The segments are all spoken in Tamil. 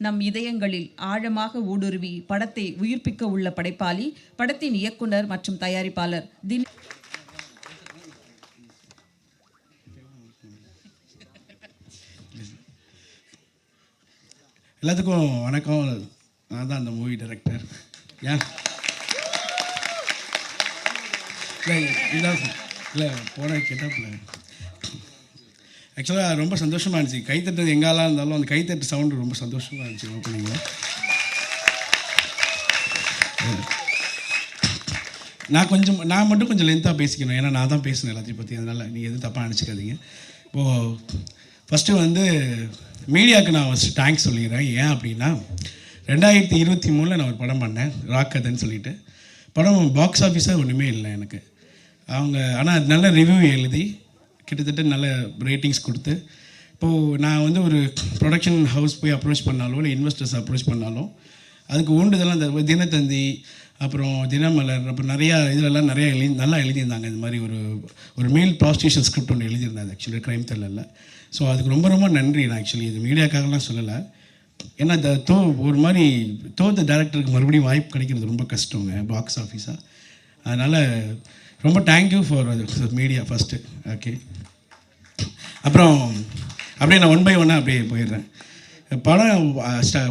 நம் இதயங்களில் ஆழமாக ஊடுருவி படத்தை உயிர்ப்பிக்க உள்ள படைப்பாளி, படத்தின் இயக்குனர் மற்றும் தயாரிப்பாளர் எல்லாத்துக்கும் வணக்கம். நான் தான் அந்த மூவி டைரக்டர். ஏன் இல்லை போன கேட்டாப்புல ஆக்சுவலாக ரொம்ப சந்தோஷமாக இருந்துச்சு. கைத்தட்டுறது எங்காலாம் இருந்தாலும் அந்த கைத்தட்டு சவுண்டு ரொம்ப சந்தோஷமாக இருந்துச்சு. ஓப்பனிங்கில் நான் மட்டும் கொஞ்சம் லென்த்தாக பேசிக்கணும், ஏன்னா நான் தான் பேசினேன் எல்லாத்தையும் பற்றி. அதனால் நீங்கள் எதுவும் தப்பாக நினச்சிக்காதீங்க. இப்போது ஃபஸ்ட்டு வந்து மீடியாவுக்கு நான் ஃபஸ்ட்டு தேங்க்ஸ் சொல்லிடுறேன். ஏன் அப்படின்னா 2023 நான் ஒரு படம் பண்ணேன், ராக்கதன்னு சொல்லிட்டு. படம் பாக்ஸ் ஆஃபீஸாக ஒன்றுமே இல்லை எனக்கு. அவங்க ஆனால் நல்ல ரிவ்யூ எழுதி கிட்டத்தட்ட நல்ல ரேட்டிங்ஸ் கொடுத்து, இப்போது நான் வந்து ஒரு ப்ரொடக்ஷன் ஹவுஸ் போய் அப்ரோச் பண்ணாலும் இல்லை இன்வெஸ்டர்ஸ் அப்ரோச் பண்ணாலும் அதுக்கு ஊண்டுதெல்லாம் இந்த தினத்தந்தி, அப்புறம் தினமலர், அப்புறம் நிறையா இதிலெல்லாம் நிறையா நல்லா எழுதியிருந்தாங்க. இது மாதிரி ஒரு மேல் ப்ராஸ்டியூஷன் ஸ்கிரிப்ட் ஒன்று எழுதியிருந்தாங்க ஆக்சுவலி க்ரைம் த்ரில்லரில். ஸோ அதுக்கு ரொம்ப ரொம்ப நன்றி. நான் ஆக்சுவலி இது மீடியாக்காகலாம் சொல்லலை, ஏன்னா ஒரு மாதிரி தோத்த டேரக்டருக்கு மறுபடியும் வாய்ப்பு கிடைக்கிறது ரொம்ப கஷ்டங்க பாக்ஸ் ஆஃபீஸாக. அதனால் ரொம்ப thank you for media first. Okay, அப்புறம் அப்படியே நான் 1 by 1 அப்படியே போயிடுறேன். படம்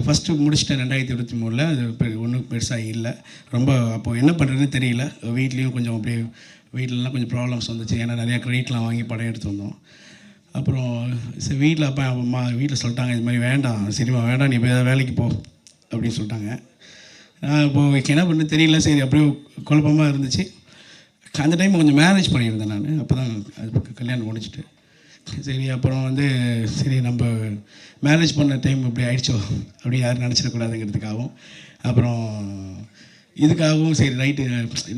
ஃபஸ்ட்டு முடிச்சிட்டேன் 2023. அது ஒன்றும் பெருசாக இல்லை ரொம்ப. அப்போது என்ன பண்ணுறதுன்னு தெரியல. வீட்லேயும் கொஞ்சம் அப்படியே வீட்டிலலாம் கொஞ்சம் ப்ராப்ளம்ஸ் வந்துச்சு, ஏன்னா நிறையா க்ரெடிட்லாம் வாங்கி படம் எடுத்து வந்தோம். அப்புறம் சரி வீட்டில் அப்பா அம்மா வீட்டில் சொல்லிட்டாங்க, இது மாதிரி வேண்டாம், சினிமா வேண்டாம், நீ வேறு வேலைக்கு போ அப்படின்னு சொல்லிட்டாங்க. நான் இப்போது என்ன பண்ணு தெரியல. சரி அப்படியே குழப்பமாக இருந்துச்சு. அந்த டைம் கொஞ்சம் மேரேஜ் பண்ணியிருந்தேன் நான். அப்போ தான் அது கல்யாணம் முடிச்சுட்டு சரி அப்புறம் வந்து சரி நம்ம மேரேஜ் பண்ண டைம் இப்படி ஆயிடுச்சோ அப்படி யாரும் நினச்சிடக்கூடாதுங்கிறதுக்காகவும், அப்புறம் இதுக்காகவும் சரி ரைட்டு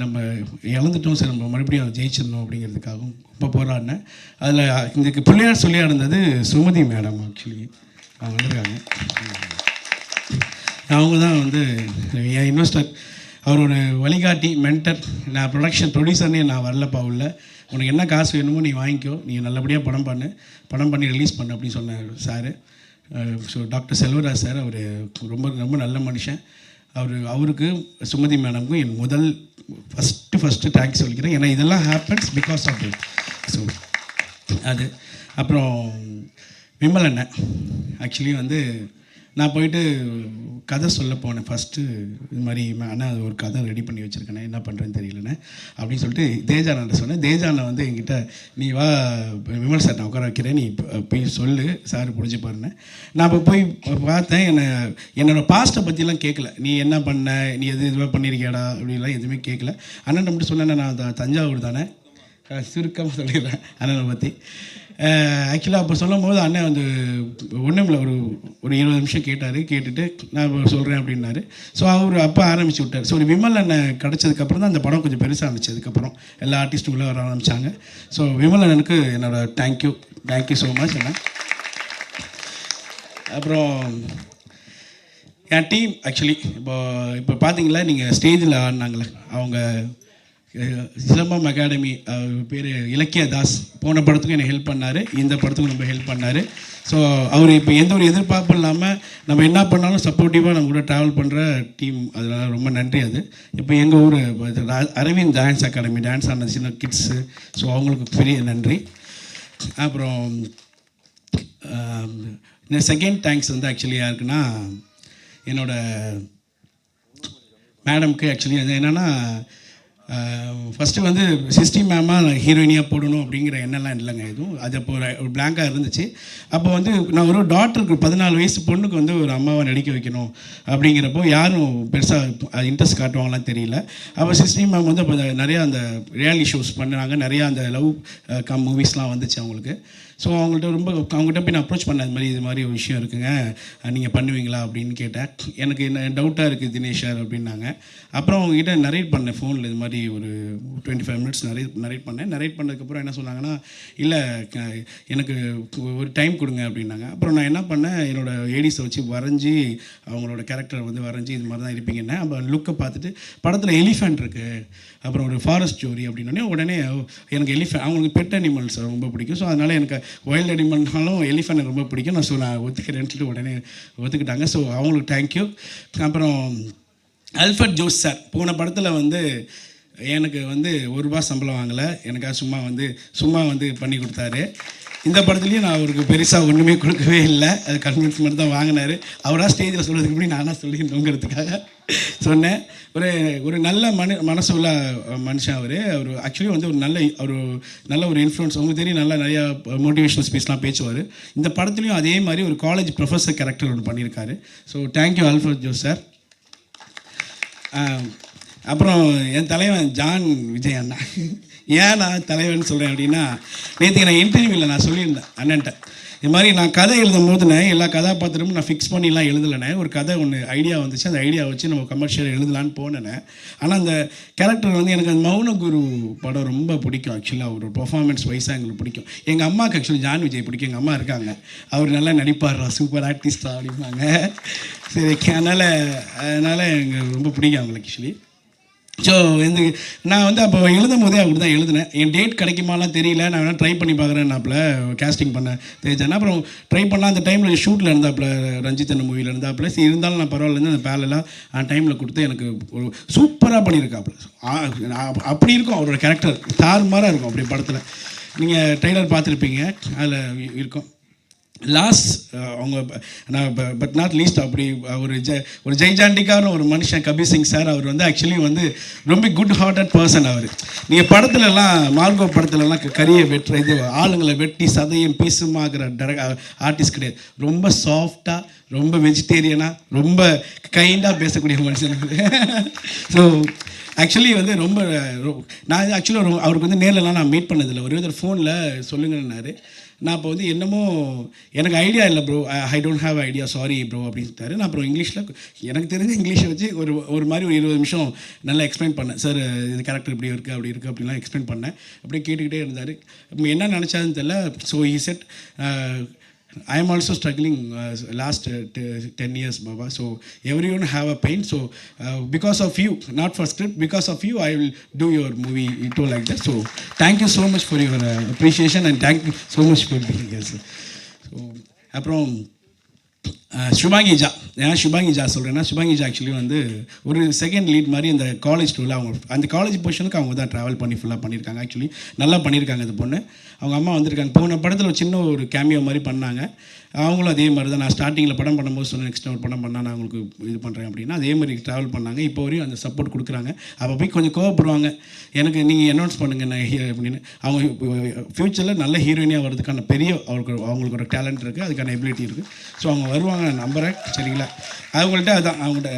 நம்ம இழந்துட்டோம், சரி நம்ம மறுபடியும் ஜெயிச்சிடணும் அப்படிங்கிறதுக்காகவும் இப்போ போராடினேன். அதில் இதுக்கு பிள்ளையார் சொல்லியாக இருந்தது சுமதி மேடம். ஆக்சுவலி அவங்க வந்திருக்காங்க. அவங்க தான் வந்து என் இன்வெஸ்டர், அவரோட வழிகாட்டி, மென்டர். நான் ப்ரொடியூசர்னே நான் வரலப்பா உள்ள, உனக்கு என்ன காசு வேணுமோ நீ வாங்கிக்கோ, நீ நல்லபடியாக படம் பண்ணி ரிலீஸ் பண்ணு அப்படின்னு சொன்னார் sir. So doctor Selvaraj sir, அவர் ரொம்ப ரொம்ப நல்ல மனுஷன். அவருக்கு சுமதி மேடமுக்கும் என் முதல் ஃபஸ்ட்டு தேங்க்ஸ் சொல்லிக்கிறேன். ஏன்னா இதெல்லாம் happens because of it. So அது அப்புறம் விமல் அண்ணன். ஆக்சுவலி வந்து நான் போயிட்டு கதை சொல்ல போனேன் ஃபஸ்ட்டு. இது மாதிரி அண்ணா அது ஒரு கதை ரெடி பண்ணி வச்சுருக்கேண்ணே, என்ன பண்ணுறேன்னு தெரியலண்ணே அப்படின்னு சொல்லிட்டு தேஜானன்ட்ட சொன்னேன். தேஜானை வந்து என்கிட்ட நீ வா விமல் சார் நான் உட்கார வைக்கிறேன், நீ போய் சொல்லு சார் புரிஞ்சு பாருன்னு. நான் இப்போ போய் பார்த்தேன். என்னோடய பாஸ்ட்டை பற்றிலாம் கேட்கல. நீ என்ன பண்ண, நீ இதுவாக பண்ணியிருக்கியாடா அப்படின்லாம் எதுவுமே கேட்கல. அண்ணன் மட்டும் சொன்னேன், நான் தஞ்சாவூர் தானே, சுருக்கமாக சொல்லிடுறேன் அண்ணனை பற்றி. ஆக்சுவலாக அப்போ சொல்லும் போது அண்ணன் வந்து ஒன்றும் இல்லை, ஒரு 20 நிமிஷம் கேட்டுட்டு நான் சொல்கிறேன் அப்படின்னாரு. ஸோ அவர் அப்போ ஆரம்பிச்சு விட்டார். ஸோ ஒரு விமல் அண்ணன் கிடச்சதுக்கப்புறம் தான் அந்த படம் கொஞ்சம் பெருசாக இருந்துச்சு. அதுக்கப்புறம் எல்லா ஆர்டிஸ்ட்டும் உள்ளே வர ஆரம்பித்தாங்க. ஸோ விமல் அண்ணனுக்கு என்னோடய தேங்க்யூ ஸோ மச் அண்ணன். அப்புறம் என் டீம் ஆக்சுவலி இப்போ பார்த்தீங்களா நீங்கள் ஸ்டேஜில் ஆடினாங்களே, அவங்க சிலம்பம் அகாடமி பேர் இலக்கிய தாஸ். போன படத்துக்கும் என்னை ஹெல்ப் பண்ணார், இந்த படத்துக்கும் ரொம்ப ஹெல்ப் பண்ணார். ஸோ அவர் இப்போ எந்த ஒரு எதிர்பார்ப்பும் இல்லாமல் நம்ம என்ன பண்ணாலும் சப்போர்ட்டிவாக நம்ம கூட ட்ராவல் பண்ணுற டீம். அதனால் ரொம்ப நன்றி. அது இப்போ எங்கள் ஊர் அரவிந்த் டான்ஸ் அகாடமி, டான்ஸ் ஆன சின்ன கிட்ஸு, ஸோ அவங்களுக்கு பெரிய நன்றி. அப்புறம் செகண்ட் தேங்க்ஸ் வந்து ஆக்சுவலி யாருக்குன்னா என்னோடய மேடம்க்கு. ஆக்சுவலி அது என்னென்னா ஃபஸ்ட்டு வந்து சிஸ்டி மேமாக ஹீரோயினியாக போடணும் அப்படிங்கிற எண்ணெல்லாம் இல்லைங்க எதுவும். அது அப்போ ஒரு பிளாங்காக இருந்துச்சு. அப்போ வந்து நான் ஒரு டாக்டருக்கு 14 வயசு பொண்ணுக்கு வந்து ஒரு அம்மாவை நடிக்க வைக்கணும் அப்படிங்கிறப்போ யாரும் பெருசாக இன்ட்ரெஸ்ட் காட்டுவாங்களாம் தெரியல. அப்போ சிஸ்டி மேம் வந்து அப்போ நிறையா அந்த ரியாலிட்டி ஷோஸ் பண்ணாங்க, நிறையா அந்த லவ் மூவிஸ்லாம் வந்துச்சு அவங்களுக்கு. ஸோ அவங்கள்ட்ட போய் நான் அப்ரோச் பண்ணேன், இது மாதிரி ஒரு விஷயம் இருக்குங்க, நீங்கள் பண்ணுவீங்களா அப்படின்னு கேட்டேன். எனக்கு என்ன டவுட்டாக இருக்குது தினேஷ் சார் அப்படின்னாங்க. அப்புறம் அவங்ககிட்ட நரேட் பண்ணேன் ஃபோனில், இது மாதிரி ஒரு 25 மினிட்ஸ் நரேட் பண்ணதுக்கப்புறம் என்ன சொன்னாங்கன்னா, இல்லை எனக்கு ஒரு டைம் கொடுங்க அப்படின்னாங்க. அப்புறம் நான் என்ன பண்ணேன், என்னோடய ஏடிஸை வச்சு வரைஞ்சி அவங்களோட கேரக்டரை வந்து வரைஞ்சி இது மாதிரி தான் இருப்பீங்கன்னு. அப்போ லுக்கை பார்த்துட்டு படத்தில் எலிஃபெண்ட் இருக்குது, அப்புறம் ஒரு ஃபாரஸ்ட் ஸ்டோரி அப்படின்னோடனே உடனே எனக்கு அவங்களுக்கு பெட் அனிமல்ஸ் ரொம்ப பிடிக்கும். ஸோ அதனால் எனக்கு ஒயில்ட் அனிமல்னாலும் எலிஃபண்ட் எனக்கு ரொம்ப பிடிக்கும். நான் ஒத்துக்கிறேன்னு சொல்லிட்டு உடனே ஒத்துக்கிட்டாங்க. ஸோ அவங்களுக்கு தேங்க்யூ. அப்புறம் அல்ஃபர்ட் ஜோஸ் சார் போன படத்தில் வந்து எனக்கு வந்து ₹1 சம்பளம் வாங்கலை, எனக்காக சும்மா வந்து பண்ணி கொடுத்தாரு. இந்த படத்துலையும் நான் அவருக்கு பெருசாக ஒன்றுமே கொடுக்கவே இல்லை, அது கன்வின்ஸ் மட்டும் தான் வாங்கினார். அவராக ஸ்டேஜில் சொல்கிறதுக்கு முன்னாடி நானாக சொல்லிடணுங்கிறதுக்காக சொன்னேன். ஒரு நல்ல மனசு உள்ள மனுஷன் அவர் ஆக்சுவலி வந்து ஒரு நல்ல ஒரு இன்ஃப்ளூயன்ஸ். உங்களுக்கு தெரியும், நல்லா நிறையா மோட்டிவேஷனல் ஸ்பீச்லாம் பேசுவார். இந்த படத்துலையும் அதே மாதிரி ஒரு காலேஜ் ப்ரொஃபஸர் கேரக்டர் ஒன்று பண்ணியிருக்காரு. So thank you Alfred Jose sir. அப்புறம் என் தலைவன் ஜான் விஜய் அண்ணா. ஏன் நான் தலைவன் சொல்கிறேன் அப்படின்னா, நேற்றுக்கு நான் இன்டர்வியூவில் நான் சொல்லியிருந்தேன் அண்ணன்ட்ட, இது மாதிரி நான் கதை எழுதும் போதுனே எல்லா கதாபாத்திரமும் நான் ஃபிக்ஸ் பண்ணிலாம் எழுதலைனே, ஒரு கதை ஒன்று ஐடியா வந்துச்சு, அந்த ஐடியா வச்சு நம்ம கமர்ஷியல் எழுதலான்னு போனேனே. ஆனால் அந்த கேரக்டர் வந்து எனக்கு அந்த மௌனகுரு படம் ரொம்ப பிடிக்கும். ஆக்சுவலாக ஒரு பர்ஃபார்மன்ஸ் வைஸாக எங்களுக்கு பிடிக்கும். எங்கள் அம்மாவுக்கு ஆக்சுவலி ஜான் விஜய் பிடிக்கும். எங்கள் அம்மா இருக்காங்க, அவர் நல்லா நடிப்பார்ரா, சூப்பர் ஆர்டிஸ்டா அப்படிம்பாங்க. சரி, அதனால் எங்களுக்கு ரொம்ப பிடிக்கும் அவங்களுக்கு ஆக்சுவலி. ஸோ நான் வந்து அப்போ எழுதும் போதே அப்படி தான் எழுதினேன். என் டேட் கிடைக்குமாலாம் தெரியல, நான் வேணால் ட்ரை பண்ணி பார்க்குறேன்னாப்புல கேஸ்டிங் பண்ணேன் தேஜானா. அப்புறம் ட்ரை பண்ணால் அந்த டைமில் ஷூட்டில் இருந்தாப்புல, ரஞ்சித் அண்ணன் மூவியில் இருந்தாப்புல. சரி, இருந்தாலும் நான் பரவாயில்ல அந்த பேலெல்லாம் டைமில் கொடுத்து எனக்கு ஒரு சூப்பராக பண்ணியிருக்காப்புல. அப்படி இருக்கும் அவரோட கேரக்டர், தாறுமாறாக இருக்கும் அப்படி படத்தில். நீங்கள் ட்ரெய்லர் பார்த்துருப்பீங்க, அதில் இருக்கும். லாஸ்ட் அவங்க நான் பட் நாட் லீஸ்ட் அப்படி ஒரு ஜெய்ஜாண்டிக்கான ஒரு மனுஷன் கபீர் சிங் சார். அவர் வந்து ஆக்சுவலி வந்து ரொம்ப குட் ஹார்ட்டட் பர்சன். அவர் நீங்கள் படத்துலலாம் மார்கோ படத்துலலாம் கரியை வெட்டுற இது ஆளுங்களை வெட்டி சதையும் பீஸுமாகிற ஆர்டிஸ்ட் கிடையாது. ரொம்ப சாஃப்டாக, ரொம்ப வெஜிடேரியனாக, ரொம்ப கைண்டாக பேசக்கூடிய மனுஷன். ஸோ ஆக்சுவலி வந்து நான் ஆக்சுவலாக அவருக்கு வந்து நேரிலலாம் நான் மீட் பண்ணதில்லை, ஒரு விதத்தில் ஃபோனில் சொல்லுங்கன்னாரு. நான் இப்போ வந்து என்னமோ எனக்கு ஐடியா இல்லை bro, I don't have idea, sorry bro அப்படின்னு சொல்லிட்டாரு. நான் அப்புறம் இங்கிலீஷில் எனக்கு தெரிஞ்ச இங்கிலீஷை வச்சு ஒரு மாதிரி ஒரு 20 நிமிஷம் நல்லா எக்ஸ்பிளைன் பண்ணேன். சார் இது கேரக்டர் இப்படி இருக்குது அப்படி இருக்குது அப்படின்லாம் எக்ஸ்பிளைன் பண்ணேன். அப்படியே கேட்டுக்கிட்டே இருந்தார். என்ன நினச்சாதுன்னு தெரியல. So he said, I am also struggling last 10 years, Baba. So everyone have a pain. So because of you, not for script, because of you, I will do your movie. You told like that. So thank you so much for your appreciation and thank you so much for being here, sir. So அப்புறம் சுபாங்கி ஜா. ஏன் சுபாங்கி ஜா சொல்கிறேன்னா, சுபாங்கி ஜா ஆக்சுவலி வந்து ஒரு செகண்ட் லீட் மாதிரி இந்த காலேஜ் டூரில் அவங்க அந்த காலேஜ் பொசிஷனுக்கு அவங்க தான் ட்ராவல் பண்ணி ஃபுல்லாக பண்ணியிருக்காங்க. ஆக்சுவலி நல்லா பண்ணியிருக்காங்க இந்த பொண்ணு. அவங்க அம்மா வந்திருக்காங்க. போன படத்தில் சின்ன ஒரு கேமியோ மாதிரி பண்ணாங்க. அவங்களும் அதே மாதிரி தான். நான் ஸ்டார்டிங்கில் படம் பண்ணும்போது சொன்னேன், நெக்ஸ்ட் ஒரு படம் பண்ணால் நான் அவங்களுக்கு இது பண்ணுறேன் அப்படின்னா, அதே மாதிரி ட்ராவல் பண்ணாங்க. இப்போ வரையும் அந்த சப்போர்ட் கொடுக்குறாங்க. அப்போ போய் கொஞ்சம் கோவப்படுவாங்க, எனக்கு நீங்கள் அனௌன்ஸ் பண்ணுங்கள் நான் அப்படின்னு. அவங்க ஃப்யூச்சரில் நல்ல ஹீரோயினியாக வர்றதுக்கான பெரிய அவங்களுக்கு ஒரு டேலண்ட் இருக்குது, அதுக்கான எபிலிட்டி இருக்குது. ஸோ அவங்க வருவாங்க, நான் நம்புகிறேன். சரிங்களா? அவங்கள்ட்ட அதான் அவங்கள்ட்ட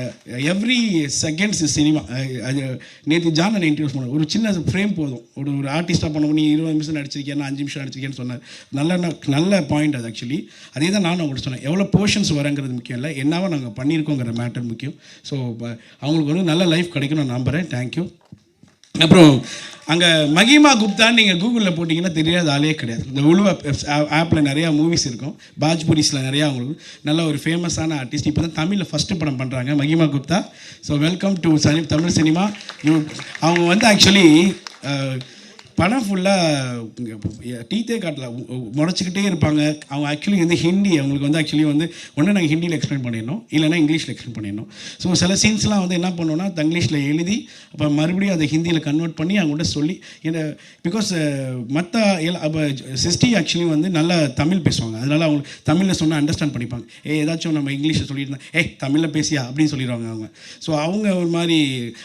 எவ்ரி செகண்ட்ஸ் சினிமா. அது நேற்று ஜான் நான் இன்ட்ரடியூஸ் பண்ணேன். ஒரு சின்ன ஃப்ரேம் போதும், ஒரு ஆர்டிஸ்ட்டாக பண்ண நீ 20 நிமிஷம் நடிச்சிருக்கேன், 5 நிமிஷம் நடிச்சிருக்கேன்னு சொன்னார். நல்ல பாயிண்ட் அது. ஆக்சுவலி அதே தான் நானும் அவங்கள்ட்ட சொன்னேன். எவ்வளோ போர்ஷன்ஸ் வரங்கிறது முக்கியம் இல்லை, என்னவோ நாங்கள் பண்ணியிருக்கோங்கிற மேட்டர் முக்கியம். ஸோ அவங்களுக்கு ஒரு நல்ல லைஃப் கிடைக்கும் நான் நம்புகிறேன். தேங்க்யூ. அப்புறம் அங்கே மகிமா குப்தான்னு நீங்கள் கூகுளில் போட்டிங்கன்னா தெரியாத ஆளே கிடையாது. இந்த உழுவ ஆப்பில் நிறையா மூவிஸ் இருக்கும், பாஜ்புரிஸில் நிறையா அவங்களுக்கு நல்ல ஒரு ஃபேமஸான ஆர்டிஸ்ட். இப்போ தான் தமிழில் ஃபஸ்ட்டு படம் பண்ணுறாங்க மகிமா Gupta. So welcome to Tamil cinema. அவங்க வந்து ஆக்சுவலி படம் ஃபுல்லாக டீத்தே காட்டல, முறைச்சிக்கிட்டே இருப்பாங்க. அவங்க ஆக்சுவலி வந்து ஹிந்தி, அவங்களுக்கு வந்து ஆக்சுவலி வந்து ஒன்று நாங்கள் ஹிந்தியில் எக்ஸ்பிளைன் பண்ணிடணும், இல்லைனா இங்கிலீஷில் எக்ஸ்பிளைன் பண்ணிடணும். ஸோ சில சீன்ஸ்லாம் வந்து என்ன பண்ணோன்னா தங்கிலீஷில் எழுதி அப்போ மறுபடியும் அதை ஹிந்தியில் கன்வெர்ட் பண்ணி அவங்கள்ட்ட சொல்லி, ஏன்னா பிகாஸ் மற்ற அப்போ சிஸ்டி ஆக்சுவலி வந்து நல்லா தமிழ் பேசுவாங்க, அதனால் அவங்க தமிழில் சொன்னால் அண்டர்ஸ்டாண்ட் பண்ணிப்பாங்க. ஏதாச்சும் நம்ம இங்கிலீஷில் சொல்லியிருந்தேன், தமிழில் பேசியா அப்படின்னு சொல்லிடுவாங்க அவங்க. ஸோ அவங்க ஒரு மாதிரி,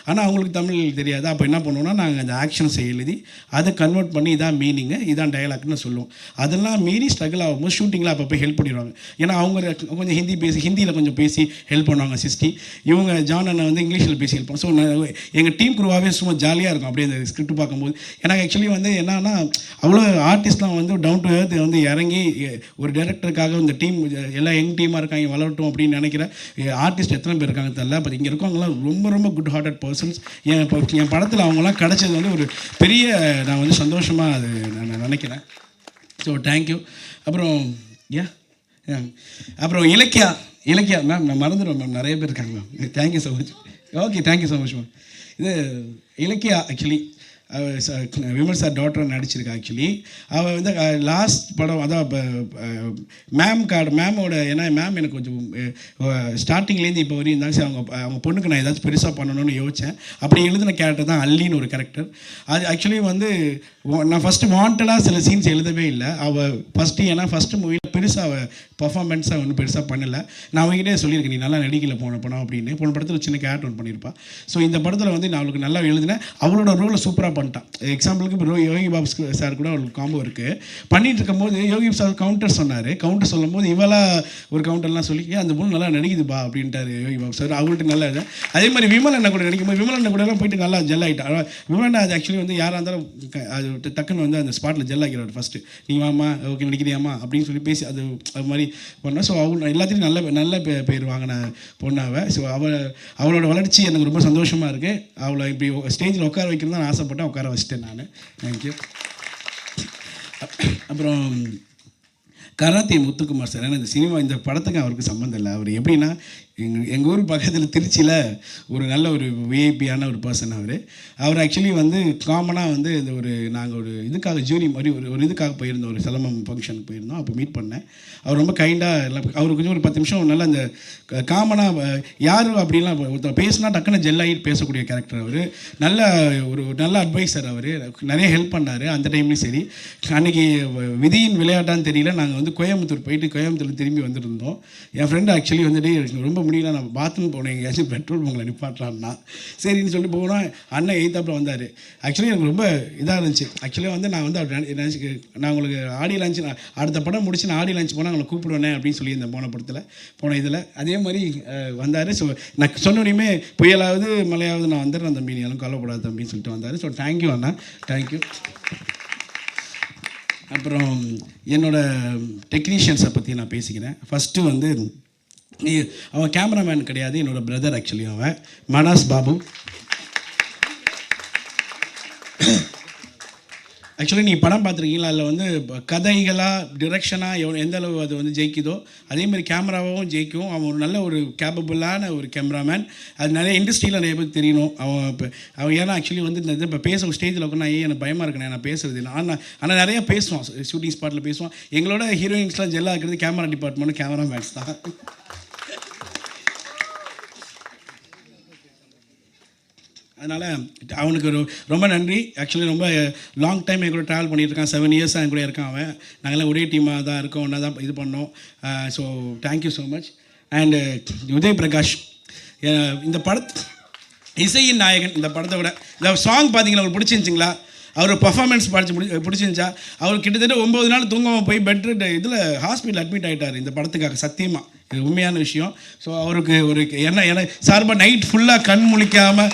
ஆனால் அவங்களுக்கு தமிழ் தெரியாது. அப்போ என்ன பண்ணுவோன்னா நாங்கள் அந்த ஆக்ஷன்ஸை எழுதி அதை கன்வெர்ட் பண்ணி இதான் மீனிங்கு, இதான் டயலாக்னு சொல்லுவோம். அதெல்லாம் மீறி ஸ்ட்ரகிள் ஆகும்போது ஷூட்டிங்கில் அப்போ ஹெல்ப் பண்ணிடுவாங்க. ஏன்னா அவங்க கொஞ்சம் ஹிந்தியில் கொஞ்சம் பேசி ஹெல்ப் பண்ணுவாங்க சிஸ்டி. இவங்க ஜான் அண்ணன் வந்து இங்கிலீஷில் பேசி ஹெல்ப் பண்ணுவோம். ஸோ எங்கள் டீம் குரூவாகவே சும்மா ஜாலியாக இருக்கும் அப்படியே அந்த ஸ்கிரிப்ட் பார்க்கும்போது. எனக்கு ஆக்சுவலி வந்து என்னன்னா, அவ்வளோ ஆர்டிஸ்ட்லாம் வந்து டவுன் டு எர்த் வந்து இறங்கி ஒரு டேரக்டருக்காக இந்த டீம் எல்லாம் யங் டீமாக இருக்காங்க, வளரட்டும் அப்படின்னு நினைக்கிற ஆர்டிஸ்ட் எத்தனை பேர் இருக்காங்க தெரியல. பட் இங்கே இருக்கவங்களாம் ரொம்ப ரொம்ப குட் ஹார்ட்டட் பர்சன்ஸ். என் படத்தில் அவங்களாம் கிடச்சது வந்து ஒரு பெரிய, நான் வந்து சந்தோஷமாக அது நான் நினைக்கிறேன். So thank you. அப்புறம் இலக்கியா மேம், நான் மறந்துடுவேன் மேம், நிறைய பேர் இருக்காங்க ma'am. Thank you so much. Okay, thank you so much ma'am. இது Ilakkiya actually Vimal sir doctor நடிச்சிருக்கா. ஆக்சுவலி அவள் வந்து லாஸ்ட் படம் அதான் மேமோட, ஏன்னா மேம் எனக்கு கொஞ்சம் ஸ்டார்டிங்லேருந்து இப்போ வரையும் இருந்தாங்க. சரி அவங்க பொண்ணுக்கு நான் ஏதாச்சும் பெருசாக பண்ணணும்னு யோசித்தேன். அப்படி எழுதின கேரக்டர் தான் அல்லின்னு ஒரு கேரக்டர். அது ஆக்சுவலி வந்து நான் ஃபஸ்ட்டு வாண்டடாக சில சீன்ஸ் எழுதவே இல்லை. அவள் ஃபஸ்ட்டு, ஏன்னா ஃபஸ்ட்டு மூவியில் பெருசாக அவள் பர்ஃபார்மன்ஸாக ஒன்றும் பெருசாக பண்ணலை. நான் அவங்ககிட்டே சொல்லியிருக்கேன், நீ நல்லா நடிக்கல போன படம் அப்படின்னு. போன படத்தில் சின்ன கேரக்டர் ஒன்று பண்ணியிருப்பாள். ஸோ இந்த படத்தில் வந்து நான் அவளுக்கு நல்லா எழுதினேன். அவளோட ரோலை சூப்பராக பண்ணிட்டான். எக்ஸாம்பிளுக்கு இப்போ யோகி பாபு சார் கூட அவளுக்கு காம்போ இருக்குது. பண்ணிட்டு இருக்கும்போது யோகி சார் கவுண்டர் சொன்னார். கவுண்டர் சொல்லும் போது இவளாக ஒரு கவுண்டர்லாம் சொல்லி அந்த பொண்ணு நல்லா நடிக்குதுப்பா அப்படின்ட்டாரு யோகி பாபு சார். அவங்கள்ட்ட நல்லா இது. அதே மாதிரி விமல் அண்ணன் கூட நடிக்கும்போது விமல் அண்ணன் கூடலாம் போயிட்டு நல்லா ஜெல் ஆகிட்டான். விமல் அண்ணன் அது ஆக்சுவலி வந்து யாராக இருந்தாலும் அது டக்குன்னு வந்து அந்த ஸ்பாட்டில் ஜெல் ஆகிறார். ஃபஸ்ட்டு நீ வாமா, ஓகே நடிக்கிறியாமா அப்படின்னு சொல்லி பேசி அது மாதிரி பண்ணேன். ஸோ அவங்க எல்லாத்தையும் நல்ல பேர் வாங்கின பொண்ணாவை. ஸோ அவளோட வளர்ச்சி எனக்கு ரொம்ப சந்தோஷமாக இருக்குது. அவளை இப்படி ஸ்டேஜில் உட்கார வைக்கணும் தான் ஆசைப்பட்டேன். உட்கார வச்சுட்டேன் நான். தேங்க்யூ. அப்புறம் கராத்தே முத்துக்குமார் சார். ஏன்னா இந்த படத்துக்கு அவருக்கு சம்மந்தம் இல்லை. அவர் எப்படின்னா எங்கள் ஊர் பக்கத்தில் திருச்சியில் ஒரு நல்ல ஒரு விஐபியான ஒரு பர்சன் அவர் ஆக்சுவலி வந்து காமனாக வந்து இந்த நாங்கள் ஒரு இதுக்காக ஜூனி மாதிரி ஒரு இதுக்காக போயிருந்தோம். ஒரு சிலம்பம் ஃபங்க்ஷனுக்கு போயிருந்தோம். அப்போ மீட் பண்ணேன். அவர் ரொம்ப கைண்டாக எல்லாம் அவர் கொஞ்சம் ஒரு 10 நிமிஷம் நல்லா அந்த காமனாக யார் அப்படின்லாம் ஒருத்தர் பேசினா டக்குன்னு ஜெல்லாகிட்டு பேசக்கூடிய கேரக்டர் அவர். நல்ல அட்வைசர். அவர் நிறைய ஹெல்ப் பண்ணார் அந்த டைம்லேயும். சரி, அன்றைக்கி விதியின் விளையாட்டான்னு தெரியல, நாங்கள் வந்து கோயம்புத்தூர் போயிட்டு கோயம்புத்தூர் திரும்பி வந்துருந்தோம். என் ஃப்ரெண்டு ஆக்சுவலி வந்துட்டு ரொம்ப முடியல, நான் பாத்ரூம் போனேன், எங்கேயாச்சும் பெட்ரோல் உங்களை நிப்பாட்டலான்னா சரின்னு சொல்லிட்டு போனோம். அண்ணன் எய்த்தாப்பில் வந்தார். ஆக்சுவலி எனக்கு ரொம்ப இதாக இருந்துச்சு. ஆக்சுவலி வந்து நான் வந்து நான் உங்களுக்கு ஆடியோ லான்ச் அடுத்த படம் முடிச்சு நான் ஆடியோ லான்ச் போனால் அவங்களை கூப்பிடுவேனே அப்படின்னு சொல்லியிருந்தேன் போன இதில். அதே மாதிரி வந்தார். ஸோ நான் சொன்னோடையுமே புயலாவது மழையாவது நான் வந்துடுறேன் தம்பி, நீ எல்லாம் கவலைப்படாது தம்பின்னு சொல்லிட்டு வந்தார். ஸோ தேங்க்யூ அண்ணா, தேங்க்யூ. அப்புறம் என்னோடய டெக்னீஷியன்ஸை பற்றி நான் பேசிக்கிறேன். ஃபஸ்ட்டு வந்து அவன் கேமராமேன் கிடையாது, என்னோடய பிரதர். ஆக்சுவலி அவன் மனாஸ் பாபு. ஆக்சுவலி நீ படம் பார்த்துருக்கீங்களா? அதில் வந்து கதைகளாக டிரெக்ஷனாக எந்த அளவு அது வந்து ஜெயிக்குதோ அதேமாதிரி கேமராவும் ஜெயிக்கும். அவன் ஒரு நல்ல ஒரு கேப்பபிளான ஒரு கேமராமேன். அது நிறைய இண்டஸ்ட்ரியில் நிறைய பேருக்கு தெரியணும். அவன் ஏன்னா ஆக்சுவலி வந்து இந்த இப்போ பேச ஸ்டேஜில் உட்காந்து எனக்கு பயமாக இருக்கேன் நான் பேசுறது. ஆனால் நிறையா பேசுவான், ஷூட்டிங் ஸ்பாட்டில் பேசுவான். எங்களோட ஹீரோயின்ஸ்லாம் ஜெல்லாக இருக்கிறது கேமரா டிபார்ட்மெண்ட், கேமராமேன்ஸ் தான். அதனால் அவனுக்கு ரொம்ப நன்றி. ஆக்சுவலி ரொம்ப லாங் டைம் என் கூட ட்ராவல் பண்ணியிருக்கான். 7 இயர்ஸாக என் கூட இருக்கான் அவன். நாங்கள்லாம் ஒரே டீமாக தான் இருக்கோம், ஒன்றா தான் இது பண்ணோம். So thank you so much. And Uday Prakash, இந்த இசையின் நாயகன். இந்த படத்தை விட இந்த சாங் பார்த்தீங்கன்னா உங்களுக்கு பிடிச்சிருந்துச்சிங்களா? அவர் பர்ஃபார்மன்ஸ் பிடிச்சிருந்துச்சா? அவர் கிட்டத்தட்ட 9 நாள் தூங்காமல் போய் பெட் இதில் ஹாஸ்பிட்டல் அட்மிட் ஆகிட்டார் இந்த படத்துக்காக. சத்தியமாக இது உண்மையான விஷயம். ஸோ அவருக்கு என்ன சார்பாக நைட் ஃபுல்லாக கண் முழிக்காமல்